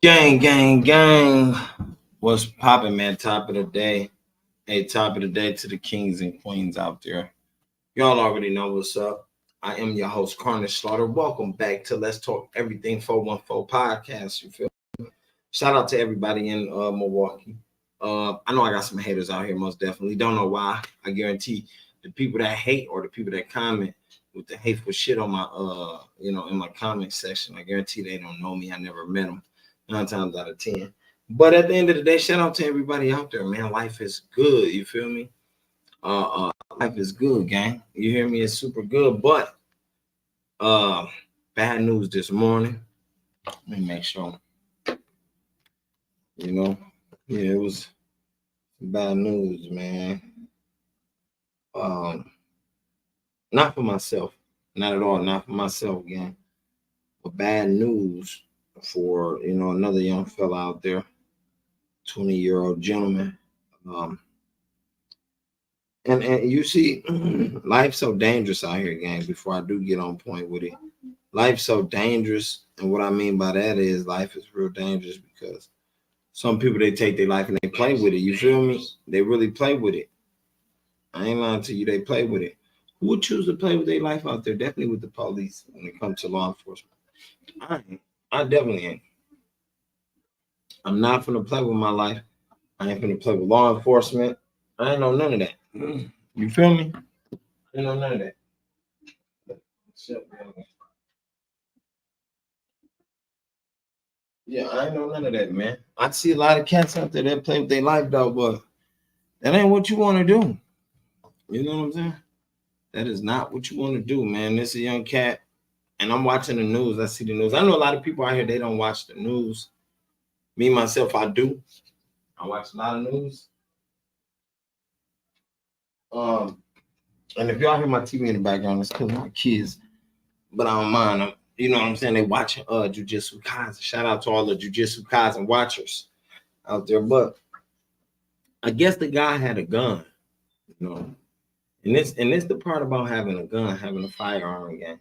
Gang, gang, gang. What's poppin', man? Top of the day. Hey, top of the day to the kings and queens out there. Y'all already know what's up. I am your host, Carnage Slaughter. Welcome back to Let's Talk Everything 414 podcast. You feel? Shout out to everybody in Milwaukee. I know I got some haters out here, most definitely. Don't know why. I guarantee the people that hate or the people that comment with the hateful shit on my in my comment section, I guarantee they don't know me. I never met them 9 times out of 10. But at the end of the day, shout out to everybody out there, man. Life is good. You feel me? Life is good, gang. You hear me? It's super good. But uh, bad news this morning. Let me make sure. You know, yeah, it was bad news, man. Um, not for myself, not at all, not for myself, gang. But bad news for another young fella out there, 20-year-old gentleman. Um, and you see, life's so dangerous out here, gang. Before I do get on point with it, life's so dangerous, and what I mean by that is life is real dangerous because some people they take their life and they play with it. You feel me? They really play with it. I ain't lying to you. They play with it. Who would choose to play with their life out there? Definitely with the police when it comes to law enforcement. I ain't. I definitely ain't. I'm not gonna play with my life. I ain't gonna play with law enforcement. I ain't know none of that. You feel me? I ain't know none of that. Yeah, I ain't know none of that, man. I see a lot of cats out there that play with their life though, but that ain't what you want to do. You know what I'm saying? That is not what you want to do, man. This is a young cat, and I'm watching the news. I see the news. I know a lot of people out here they don't watch the news. Me myself, I do. I watch a lot of news. Um, and if y'all hear my TV in the background, it's because my kids, but I don't mind them. You know what I'm saying? They watching Jujitsu Kaisen. Shout out to all the Jujitsu Kaisen watchers out there. But I guess the guy had a gun, you know. And this the part about having a gun, having a firearm again.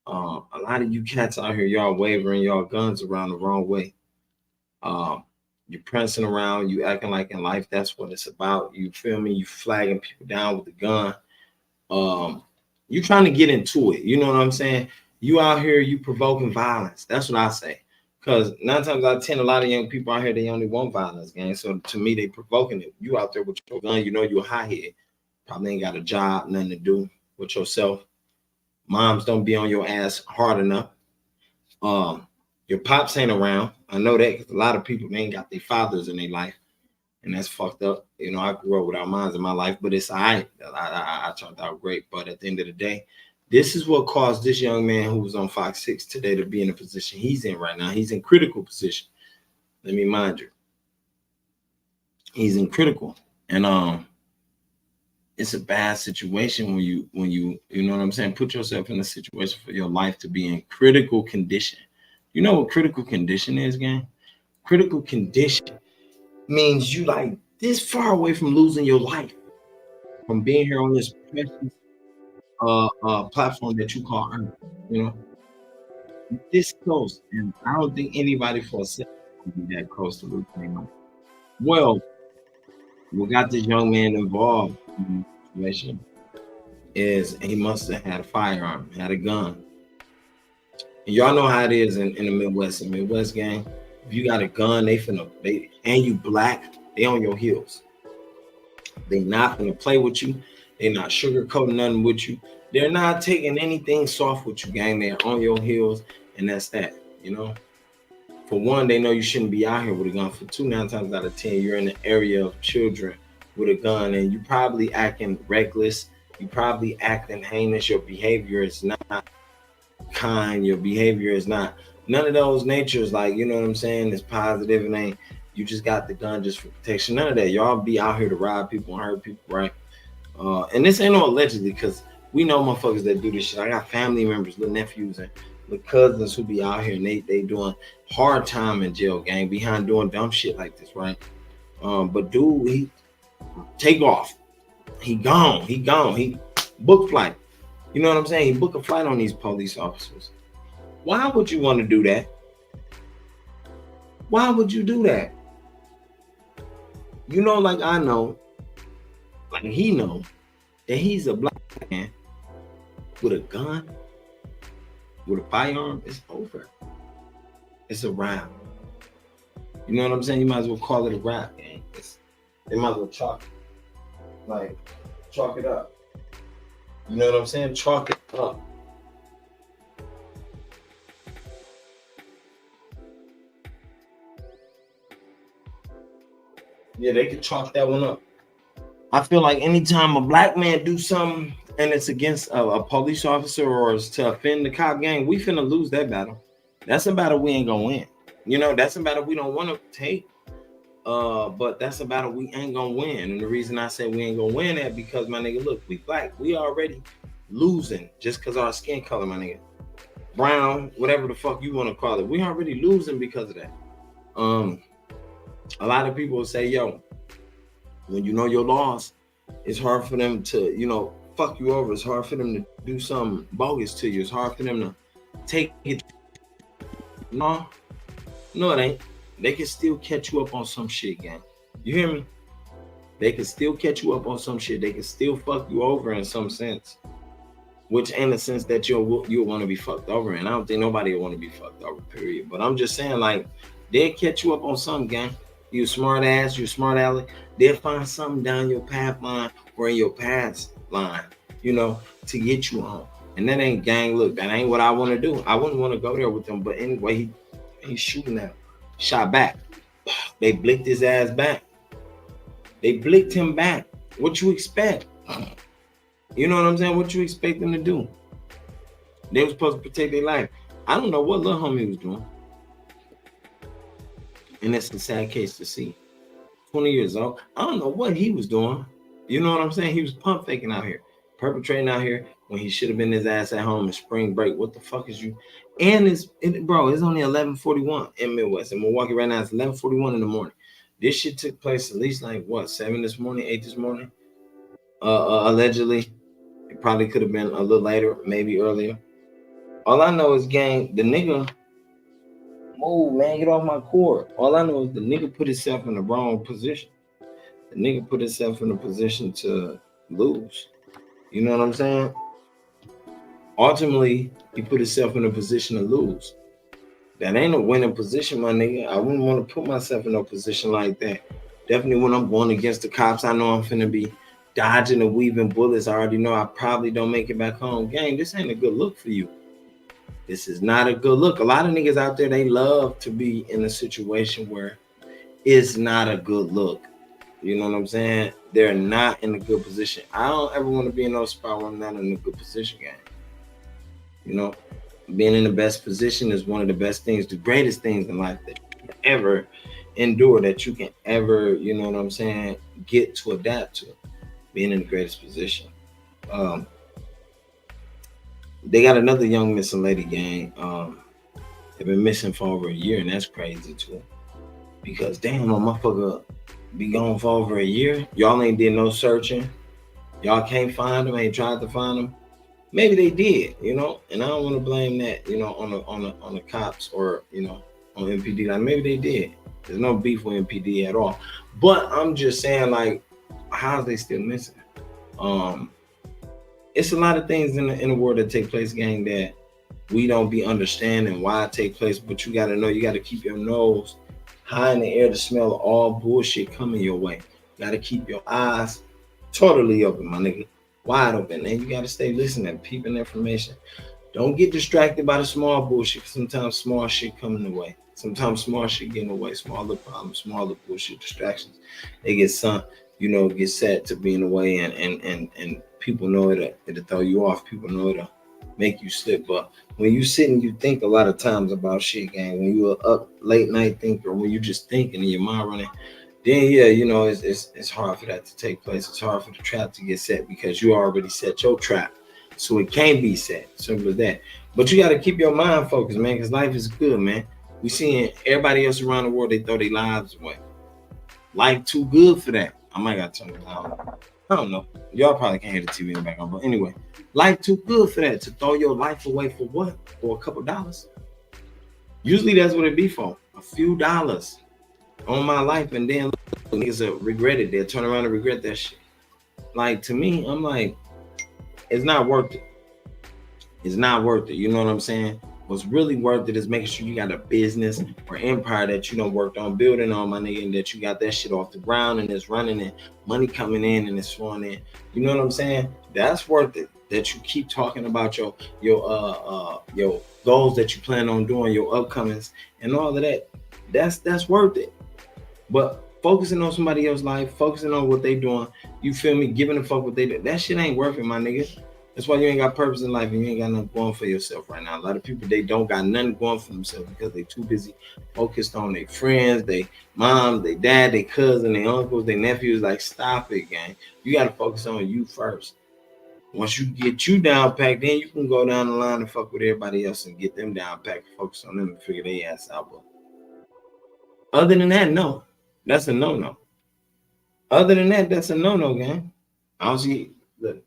A lot of you cats out here, y'all wavering y'all guns around the wrong way. Um, you prancing around, you acting like in life that's what it's about. You feel me? You flagging people down with the gun. Um, you trying to get into it. You know what I'm saying? You out here, you provoking violence. That's what I say. Because 9 times out of 10, a lot of young people out here, they only want violence, gang. So to me, they provoking it. You out there with your gun, you know you're a high head. Probably ain't got a job, nothing to do with yourself. Moms don't be on your ass hard enough. Um, your pops ain't around. I know that because a lot of people they ain't got their fathers in their life, and that's fucked up. You know, I grew up without moms in my life, but it's all right. I turned out great. But at the end of the day, this is what caused this young man who was on Fox 6 today to be in the position he's in right now. He's in critical position. Let me mind you. He's in critical. And it's a bad situation when you know what I'm saying. Put yourself in a situation for your life to be in critical condition. You know what critical condition is, gang? Critical condition means you like this far away from losing your life, from being here on this precious platform that you call Earth. You know, this close, and I don't think anybody for a second would be that close to losing their life. Well, what got this young man involved in the situation is he must have had a firearm, had a gun. And y'all know how it is in the Midwest and Midwest gang. If you got a gun, they and you black, they on your heels. They not gonna play with you. They're not sugarcoating nothing with you. They're not taking anything soft with you, gang. They're on your heels, and that's that. You know. For one, they know you shouldn't be out here with a gun. For two, 9 times out of 10, you're in the area of children with a gun, and you probably acting reckless. You probably acting heinous. Your behavior is not kind. Your behavior is not none of those natures. Like you know what I'm saying? It's positive and ain't. You just got the gun just for protection. None of that. Y'all be out here to rob people and hurt people, right? And this ain't no allegedly, because we know motherfuckers that do this shit. I got family members, little nephews, and little cousins who be out here and they doing hard time in jail, gang, behind doing dumb shit like this, right? But dude, he take off. He gone. He gone. He book flight. You know what I'm saying? He book a flight on these police officers. Why would you want to do that? Why would you do that? You know, like I know, like he know that he's a black man with a gun, with a firearm. It's over. It's a wrap. You know what I'm saying? You might as well call it a rap, gang. They might as well chalk it up. You know what I'm saying? Chalk it up. Yeah, they could chalk that one up. I feel like anytime a black man do something and it's against a police officer or it's to offend the cop gang, we finna lose that battle. That's a battle we ain't gonna win. You know, that's a battle we don't want to take. But that's a battle we ain't gonna win. And the reason I say we ain't gonna win that because my nigga, look, we black. We already losing just because our skin color, my nigga. Brown, whatever the fuck you want to call it. We already losing because of that. A lot of people will say, yo, when you know your laws, it's hard for them to, you know, fuck you over. It's hard for them to do something bogus to you. It's hard for them to take it. No, it ain't. They can still catch you up on some shit, gang. You hear me? They can still catch you up on some shit. They can still fuck you over in some sense. Which in the sense that you'll want to be fucked over. And I don't think nobody will want to be fucked over, period. But I'm just saying, like, they'll catch you up on something, gang. You smart ass, you smart aleck. They'll find something down your path line or in your path's line, you know, to get you on. And that ain't, gang, look, that ain't what I want to do. I wouldn't want to go there with them. But anyway, he's shooting at him. Shot back. They blicked his ass back. They blicked him back. What you expect? You know what I'm saying? What you expect them to do? They were supposed to protect their life. I don't know what little homie was doing. And that's a sad case to see. 20 years old. I don't know what he was doing. You know what I'm saying? He was pump faking out here. Perpetrating out here when he should have been his ass at home in spring break. What the fuck is you? And it's only 11:41 in Midwest. In Milwaukee right now, it's 11:41 in the morning. This shit took place at least like what, 7 this morning, 8 this morning? Allegedly. It probably could have been a little later, maybe earlier. All I know is, gang, the nigga, move, man, get off my court. All I know is the nigga put himself in the wrong position. The nigga put himself in a position to lose. You know what I'm saying? Ultimately, he put himself in a position to lose. That ain't a winning position, my nigga. I wouldn't want to put myself in a position like that. Definitely when I'm going against the cops, I know I'm finna be dodging and weaving bullets. I already know I probably don't make it back home. Gang, this ain't a good look for you. This is not a good look. A lot of niggas out there, they love to be in a situation where it's not a good look. You know what I'm saying? They're not in a good position. I don't ever want to be in no spot where I'm not in a good position, gang. You know, being in the best position is one of the best things, the greatest things in life that you can ever endure, that you can ever, you know what I'm saying, get to adapt to. Being in the greatest position. They got another young missing lady, gang. They've been missing for over a year, and that's crazy too. Because damn, a motherfucker be gone for over a year. Y'all ain't did no searching. Y'all can't find them. Ain't tried to find them. Maybe they did, you know. And I don't want to blame that, you know, on the cops or, you know, on MPD. Like maybe they did. There's no beef with MPD at all. But I'm just saying, like, how are they still missing? It's a lot of things in the world that take place, gang, that we don't be understanding why it take place. But you got to know, you got to keep your nose high in the air to smell all bullshit coming your way. You got to keep your eyes totally open, my nigga, wide open. And you got to stay listening, peeping information. Don't get distracted by the small bullshit. Sometimes small shit coming the way. Sometimes small shit getting away. Smaller problems, smaller bullshit distractions. They get sent, you know, get set to be in the way, and people know it'll throw you off. People know it'll make you slip. But when you sit and you think a lot of times about shit, gang, when you're up late night thinking, or when you just thinking and your mind running, then yeah, you know, it's hard for that to take place. It's hard for the trap to get set because you already set your trap. So it can't be set. Simple as that. But you got to keep your mind focused, man, because life is good, man. We seeing everybody else around the world, they throw their lives away. Life too good for that. I might got to turn it down. I don't know. Y'all probably can't hear the TV in the background. But anyway, life too good for that. To throw your life away for what? For a couple dollars. Usually that's what it be for. a few dollars on my life, and then look, niggas will regret it. They'll turn around and regret that shit. Like, to me, I'm like, it's not worth it. It's not worth it. You know what I'm saying? What's really worth it is making sure you got a business or empire that you don't worked on building on, my nigga, and that you got that shit off the ground and it's running and money coming in and it's flowing in. You know what I'm saying? That's worth it. That you keep talking about your goals that you plan on doing, your upcomings and all of that. That's worth it. But focusing on somebody else's life, focusing on what they doing, you feel me? Giving a fuck what they do. That shit ain't worth it, my nigga. That's why you ain't got purpose in life and you ain't got nothing going for yourself right now. A lot of people, they don't got nothing going for themselves because they too busy focused on their friends, their mom, their dad, their cousin, their uncles, their nephews. Like, stop it, gang. You got to focus on you first. Once you get you down packed, then you can go down the line and fuck with everybody else and get them down packed and focus on them and figure their ass out. But other than that, no. That's a no-no. Other than that, that's a no-no, gang. I don't see. Look,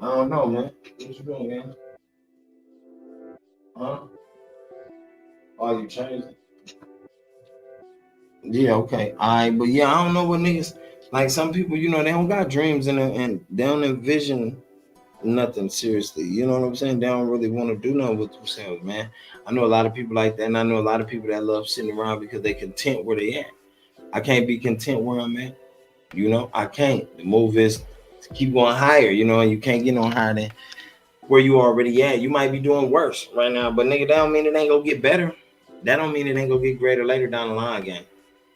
I don't know, man. What you doing, man? Huh? Oh, you changed it? Yeah, okay. All right, but yeah, I don't know what niggas, like, some people, you know, they don't got dreams and they don't envision nothing seriously. You know what I'm saying? They don't really want to do nothing with themselves, man. I know a lot of people like that, and I know a lot of people that love sitting around because they content where they at. I can't be content where I'm at. You know, I can't. The move is to keep going higher, you know, and you can't get no higher than where you already at. You might be doing worse right now, but nigga, that don't mean it ain't gonna get better. That don't mean it ain't gonna get greater later down the line, gang.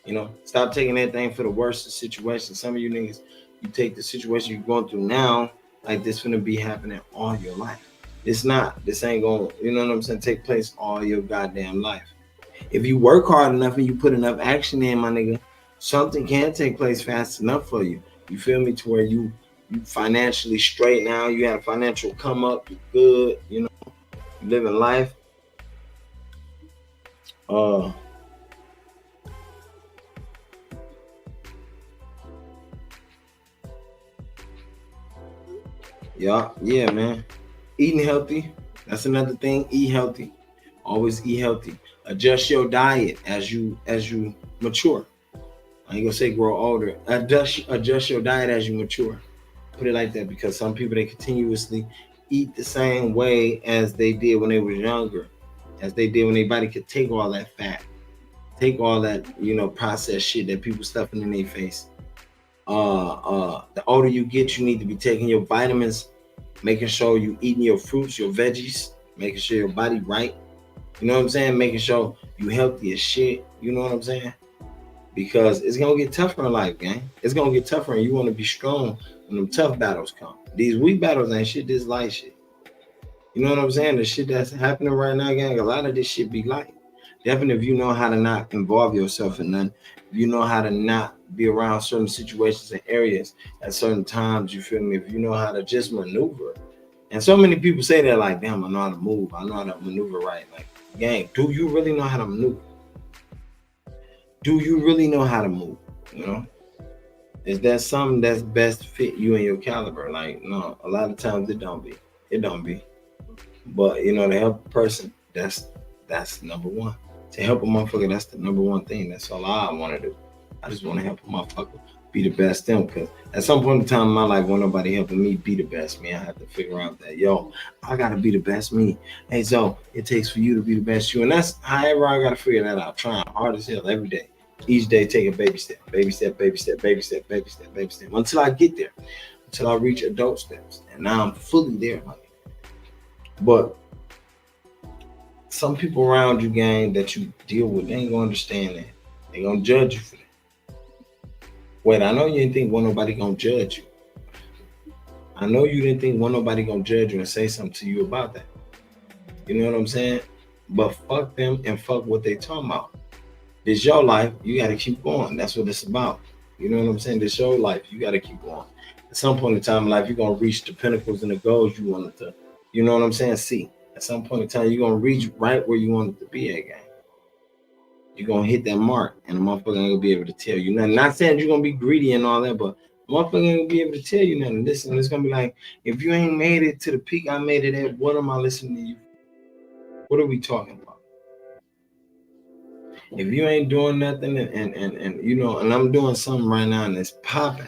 You know, stop taking that for the worst of situations. Some of you niggas, you take the situation you're going through now, like this gonna be happening all your life. It's not. This ain't gonna, you know what I'm saying, take place all your goddamn life. If you work hard enough and you put enough action in, my nigga, something can take place fast enough for you. You feel me? To where you financially straight now, you had a financial come up, you good, you know, you living life. Yeah, man. Eating healthy, that's another thing. Eat healthy. Always eat healthy. Adjust your diet as you mature. I ain't gonna say grow older. Adjust your diet as you mature. Put it like that, because some people, they continuously eat the same way as they did when they was younger, as they did when their body could take all that fat, take all that, you know, processed shit that people stuffing in their face. The older you get, you need to be taking your vitamins, making sure you eating your fruits, your veggies, making sure your body right. You know what I'm saying? Making sure you healthy as shit. You know what I'm saying? Because it's gonna get tougher in life, gang. It's gonna get tougher, and you want to be strong when them tough battles come. These weak battles ain't shit. This light shit. You know what I'm saying? The shit that's happening right now, gang. A lot of this shit be light. Definitely, if you know how to not involve yourself in none, if you know how to not be around certain situations and areas at certain times, you feel me? If you know how to just maneuver. And so many people say that, like, damn, I know how to move. I know how to maneuver right. Like, gang, do you really know how to maneuver? Do you really know how to move? You know? Is that something that's best fit you and your caliber? Like, no, a lot of times it don't be. It don't be. But, you know, to help a person, that's number one. To help a motherfucker, that's the number one thing. That's all I want to do. I just want to help a motherfucker be the best them. Because at some point in time in my life, when nobody helping me be the best me, I have to figure out that, yo, I got to be the best me. Hey, so it takes for you to be the best you. And that's however I got to figure that out. Trying hard as hell every day. Each day, take a baby step, baby step, baby step, baby step, baby step, baby step, until I get there, until I reach adult steps. And now I'm fully there, honey. But some people around you, gang, that you deal with, they ain't gonna understand that. They gonna judge you for that. Wait, I know you didn't think nobody gonna judge you. I know you didn't think nobody gonna judge you and say something to you about that. You know what I'm saying? But fuck them and fuck what they talking about. It's your life. You got to keep going. That's what it's about. You know what I'm saying? It's your life. You got to keep going. At some point in time in life, you're going to reach the pinnacles and the goals you wanted to, you know what I'm saying? See, at some point in time, you're going to reach right where you wanted to be at, gang. You're going to hit that mark, and the motherfucker ain't going to be able to tell you nothing. Not saying you're going to be greedy and all that, but the motherfucker ain't going to be able to tell you nothing. Listen, it's going to be like, if you ain't made it to the peak I made it at, what am I listening to you? What are we talking about? If you ain't doing nothing and you know, and I'm doing something right now and it's popping,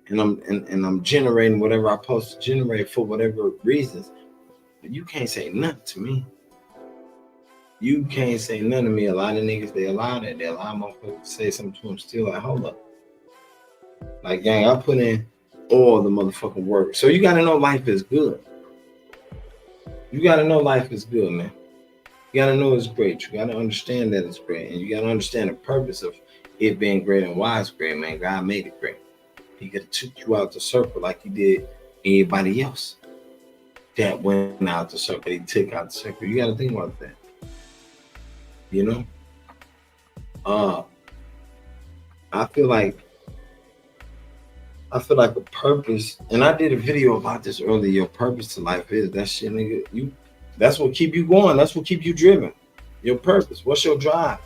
and I'm generating whatever I'm supposed to generate for whatever reasons, you can't say nothing to me. You can't say nothing to me. A lot of niggas, they allow that. They allow motherfuckers to say something to them still. Like, hold up. Like, gang, I put in all the motherfucking work. So you gotta know life is good. You gotta know life is good, man. You gotta know it's great. You gotta understand that it's great. And you gotta understand the purpose of it being great and why it's great, man. God made it great. He could have took you out the circle like he did anybody else that went out the circle. He took out the circle. You gotta think about that. You know? I feel like a purpose, and I did a video about this earlier. Your purpose to life is that shit, nigga. That's what keep you going. That's what keep you driven. Your purpose. What's your drive?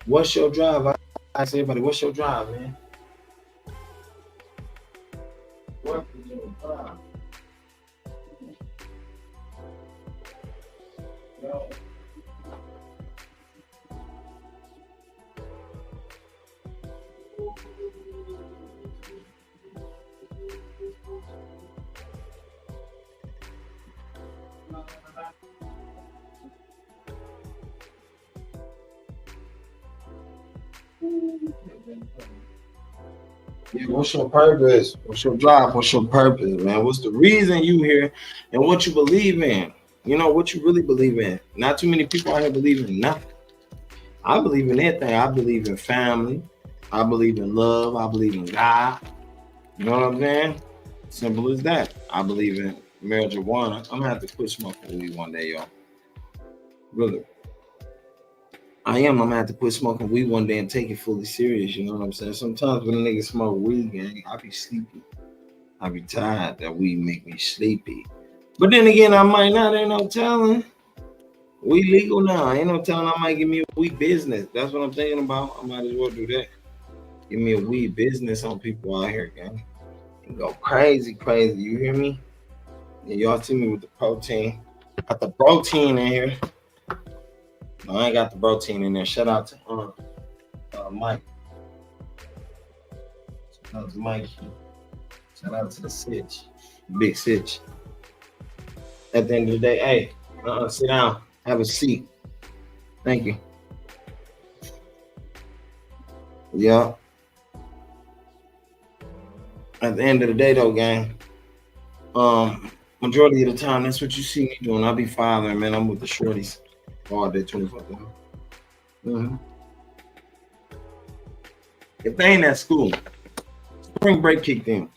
What's your drive? I ask everybody, what's your drive, man? What is your drive? Yo. Yeah, what's your purpose? What's your drive? What's your purpose, man? What's the reason you here and what you believe in? You know, what you really believe in. Not too many people out here believe in nothing. I believe in everything. I believe in family. I believe in love. I believe in God. You know what I'm saying? Simple as that. I believe in marijuana. I'm gonna have to quit smoking weed one day, y'all. Really. I'm gonna have to quit smoking weed one day and take it fully serious. You know what I'm saying? Sometimes when a nigga smoke weed, gang, I be sleepy. I be tired. That weed make me sleepy. But then again, I might not. Ain't no telling. We legal now. Ain't no telling. I might give me a weed business. That's what I'm thinking about. I might as well do that. Give me a weed business on people out here, gang. And go crazy, crazy. You hear me? And y'all see me with the protein. Got the protein in here. No, I ain't got the protein in there. Shout out to Mike. Shout out to Mike. Shout out to the Sitch. Big Sitch. At the end of the day, hey, sit down. Have a seat. Thank you. Yeah. At the end of the day, though, gang, majority of the time, that's what you see me doing. I be fathering, man. I'm with the shorties all day, 24 hours. Mm-hmm. If they ain't at school, spring break kicked in.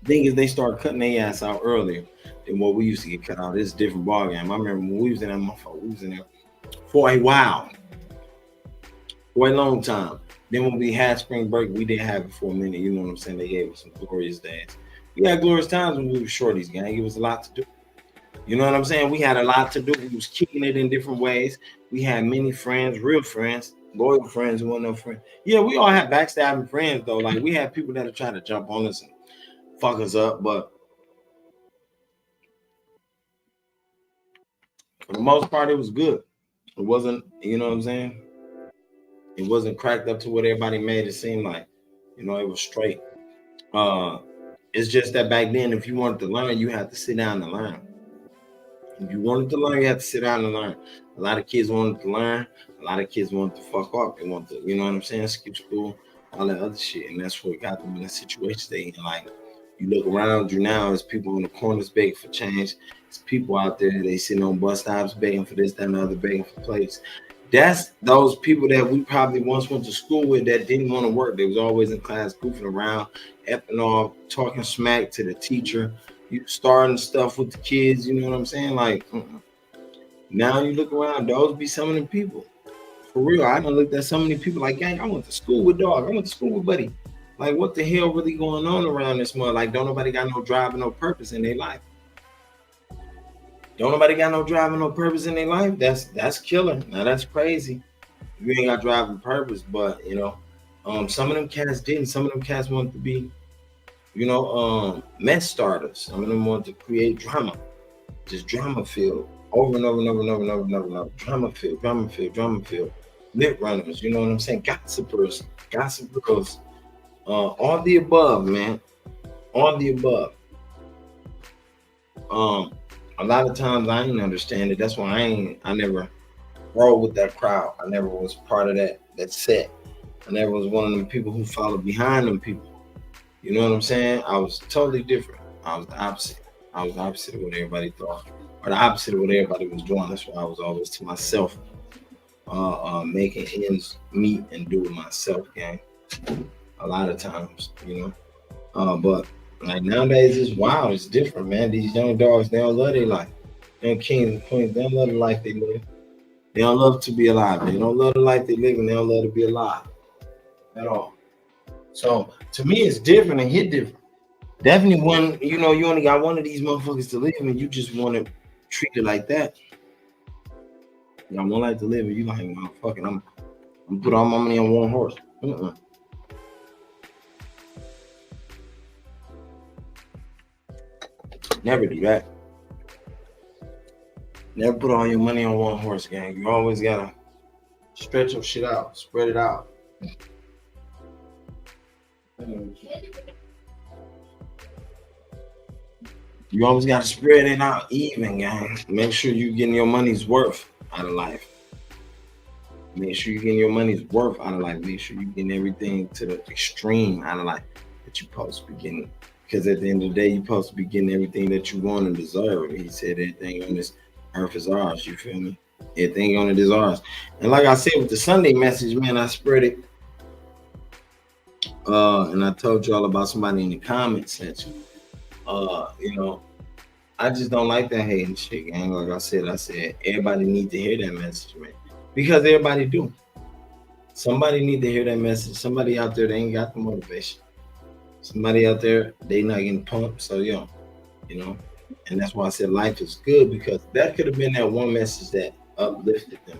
Thing is, they start cutting their ass out earlier than what we used to get cut out. It's a different ballgame. I remember when we was in that motherfucker, we was in there for a while, for a long time. Then when we had spring break, we didn't have it for a minute. You know what I'm saying? They gave us some glorious days. We had glorious times when we were shorties, gang. It was a lot to do. You know what I'm saying? We had a lot to do. We was kicking it in different ways. We had many friends, real friends, loyal friends, who weren't no friends. Yeah, we all had backstabbing friends though. Like we had people that are trying to jump on us and fuck us up, but for the most part, it was good. It wasn't, you know what I'm saying? It wasn't cracked up to what everybody made it seem like. You know, it was straight. Uh, it's just that back then, if you wanted to learn, you had to sit down and learn. If you wanted to learn, you had to sit down and learn. A lot of kids wanted to learn. A lot of kids wanted to fuck up. They want to, you know what I'm saying, skip school, all that other shit. And that's what got them in the situation they in. Like, you look around you now, there's people on the corners begging for change. There's people out there, they sitting on bus stops begging for this, that, and the other, begging for plates. That's those people that we probably once went to school with that didn't want to work. They was always in class goofing around, effing off, talking smack to the teacher. You starting stuff with the kids, you know what I'm saying? Like, now you look around, those be some of the people. For real, I done looked at so many people like, gang, I went to school with dog. I went to school with buddy. Like, what the hell really going on around this month? Like, don't nobody got no drive and no purpose in their life. Don't nobody got no drive and no purpose in their life. That's killer. Now that's crazy. You ain't got drive and purpose, but you know, some of them cats didn't. Some of them cats wanted to be, you know, mess starters. Some of them wanted to create drama, just drama filled over and over and over and over and over and over and over. Drama filled, drama filled, drama filled. lip runners, you know what I'm saying? Gossipers, gossip girls, all the above, man. All the above. Um, a lot of times I didn't understand it. That's why I never roll with that crowd. I never was part of that set. I never was one of them people who followed behind them people. You know what I'm saying? I was totally different. I was the opposite. I was the opposite of what everybody thought, or the opposite of what everybody was doing. That's why I was always to myself, making ends meet and do it myself, gang. A lot of times, you know. But like nowadays, it's wild. It's different, man. These young dogs, they don't love their life. Young kings and queens, they don't love the life they live. They don't love to be alive. They don't love the life they live, and they don't love to be alive at all. So to me, it's different and hit different. Definitely one, you know, you only got one of these motherfuckers to live, and you just want to treat it like that. You got one life to live, and you like, motherfucking, I'm put all my money on one horse. Never do that. Never put all your money on one horse, gang. You always gotta stretch your shit out, spread it out. You always gotta spread it out even, gang. Make sure you getting your money's worth out of life. Make sure you getting your money's worth out of life. Make sure you getting everything to the extreme out of life that you're supposed to be getting. Because at the end of the day, you're supposed to be getting everything that you want and deserve. He said everything on this earth is ours. You feel me? Everything on it is ours. And like I said with the Sunday message, man, I spread it. And I told you all about somebody in the comment section. You know, I just don't like that hating shit, gang. Like I said everybody need to hear that message, man. Because everybody do. Somebody need to hear that message. Somebody out there, they ain't got the motivation. Somebody out there, they not getting pumped. So you know, and that's why I said life is good, because that could have been that one message that uplifted them.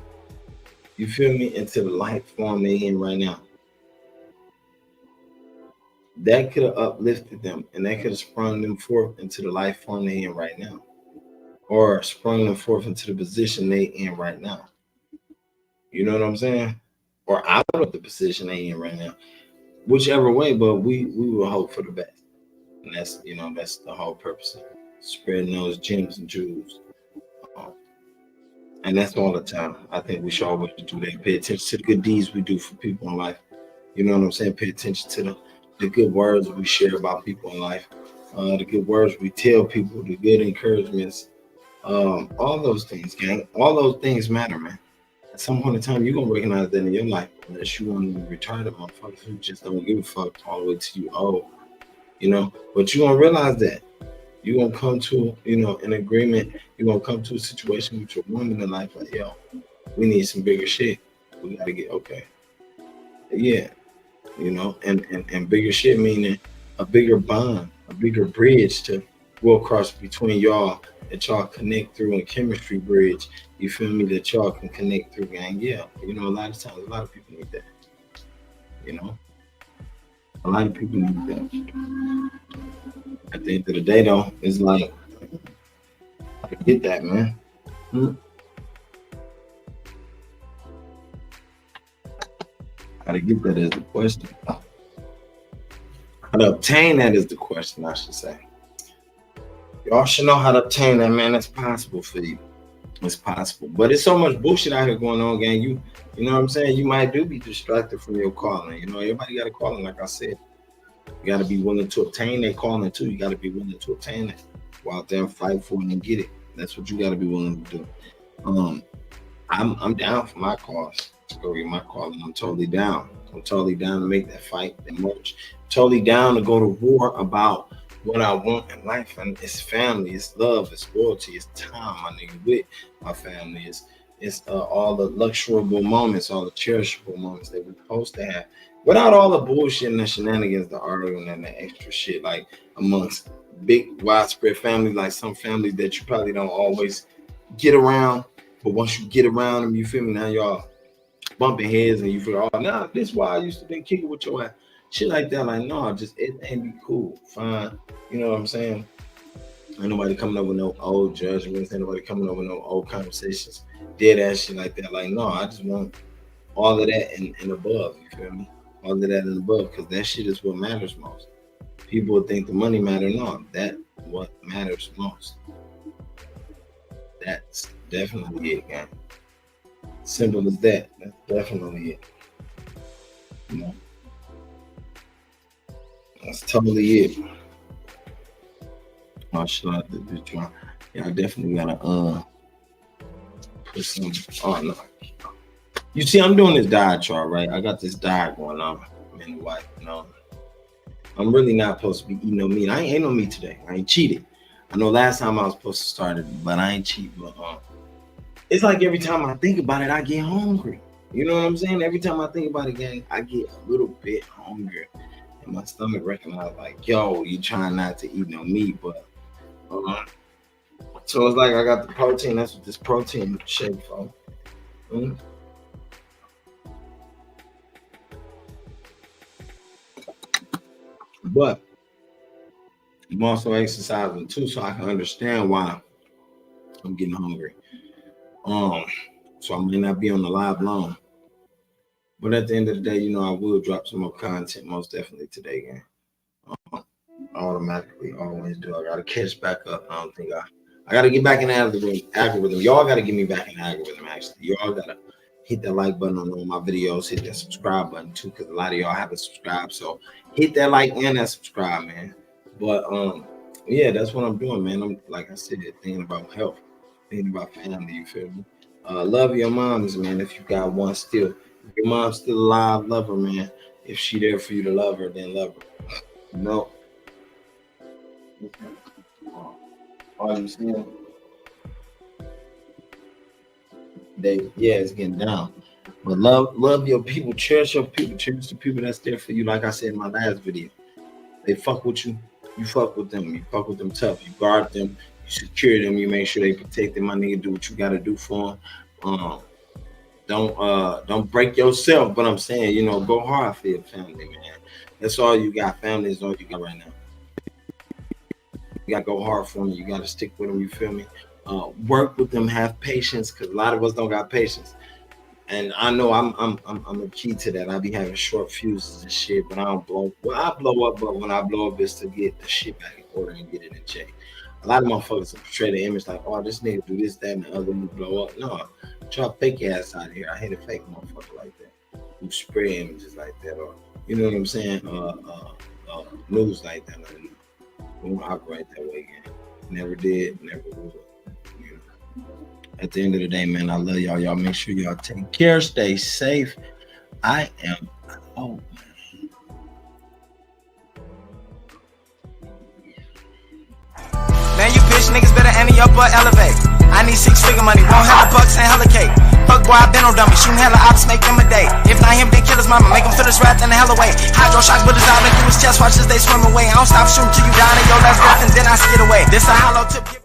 You feel me? Into the life form they in right now. That could have uplifted them, and that could have sprung them forth into the life form they in right now, or sprung them forth into the position they in right now. You know what I'm saying? Or out of the position they in right now. Whichever way, but we will hope for the best. And that's, you know, that's the whole purpose of spreading those gems and jewels. Um, and that's all the time. I think we should always do that. Pay attention to the good deeds we do for people in life. You know what I'm saying? Pay attention to the good words we share about people in life, the good words we tell people, the good encouragements, all those things, gang. All those things matter, man. At some point in time, you're gonna recognize that in your life, unless you want to retire the motherfuckers who just don't give a fuck all the way to you old, you know. But you're gonna realize that you're gonna come to, you know, an agreement. You're gonna come to a situation with your woman in life, like, yo, we need some bigger shit. We gotta get okay, yeah, you know, and bigger shit meaning a bigger bond, a bigger bridge to go across between y'all, that y'all connect through, and chemistry bridge. You feel me? That y'all can connect through, gang. Yeah, you know, a lot of times, a lot of people need that. You know, a lot of people need that. At the end of the day, though, it's like I get that, man. Hmm. How to get that is the question. How to obtain that is the question, I should say. Y'all should know how to obtain that, man. That's possible for you. It's possible. But it's so much bullshit out here going on, gang. You know what I'm saying? You might do be distracted from your calling. You know, everybody got a calling, like I said. You gotta be willing to obtain that calling too. You gotta be willing to obtain it. Go out there and fight for it and get it. That's what you gotta be willing to do. Um, I'm down for my cause. To go get my calling. I'm totally down. I'm totally down to make that fight, that march. Totally down to go to war about what I want in life, and it's family, it's love, it's loyalty, it's time, my nigga, with my family. It's all the luxuriable moments, all the cherishable moments that we're supposed to have, without all the bullshit and the shenanigans, the arguing and the extra shit, like amongst big widespread families, like some families that you probably don't always get around, but once you get around them, you feel me? Now y'all bumping heads, and you feel, oh, nah, this is why I used to be kicking with your ass. Shit like that, like, no, just it ain't be cool. Fine. You know what I'm saying? Ain't nobody coming up with no old judgments, ain't nobody coming up with no old conversations, dead ass shit like that. Like, no, I just want all of that and above. You feel me? All of that and above, because that shit is what matters most. People would think the money matter. No, that what matters most. That's definitely it, gang. Simple as that. That's definitely it. You know? That's totally it. Martial out the bitch one. Yeah, I definitely gotta put some. Oh no. You see, I'm doing this diet chart, right? I got this diet going on. Man, white, you know. I'm really not supposed to be eating no meat. I ain't no meat today. I ain't cheated. I know last time I was supposed to start it, but I ain't cheat. But it's like every time I think about it, I get hungry. You know what I'm saying? Every time I think about it, gang, I get a little bit hungry. And my stomach recognizes like, yo, you trying not to eat no meat, but so it's like I got the protein. That's what this protein shake for. But I'm also exercising too, so I can understand why I'm getting hungry. So I may not be on the live long, but at the end of the day, you know, I will drop some more content most definitely today, gang. Automatically, always do. I gotta catch back up. I don't think I gotta get back in the algorithm. Y'all gotta get me back in the algorithm. Actually, y'all gotta hit that like button on all my videos. Hit that subscribe button too, because a lot of y'all haven't subscribed. So hit that like and that subscribe, man. But yeah, that's what I'm doing, man. I'm, like I said, thinking about health, thinking about family. You feel me? Love your moms, man. If you got one still, if your mom's still alive, love her, man. If she there for you to love her, then love her. You know. All you seeing? Yeah, it's getting down. But love your people, cherish your people, cherish the people that's there for you. Like I said in my last video, they fuck with you, you fuck with them, you fuck with them tough, you guard them, you secure them, you make sure they protect them. My nigga, do what you gotta do for them. Don't break yourself, but I'm saying, you know, go hard for your family, man. That's all you got. Family is all you got right now. You gotta go hard for them. You gotta stick with them. You feel me? Work with them. Have patience, because a lot of us don't got patience. And I know I'm a key to that. I be having short fuses and shit, but I don't blow. Well, I blow up, but when I blow up, it's to get the shit back in order and get it in check. A lot of motherfuckers portray the image like, oh, this nigga do this, that, and the other, and blow up. No, try to fake your ass out of here. I hate a fake motherfucker like that who spread images like that, or you know what I'm saying? News like that. Like, we don't operate that way again. Never did, never will. You know. At the end of the day, man, I love y'all. Y'all make sure y'all take care, stay safe. I am man. Man, you bitch niggas better ante up or elevate. I need 6-figure money, won't have the bucks and hella cake. Fuck boy, I been on dummy, shooting hella ops, make them a day. If not him, then kill his mama, make him feel his wrath in the hell away. Hydro shots with his eye, make through his chest, watch as they swim away. I don't stop shooting till you down in your last breath, and then I skid away. This a hollow tip.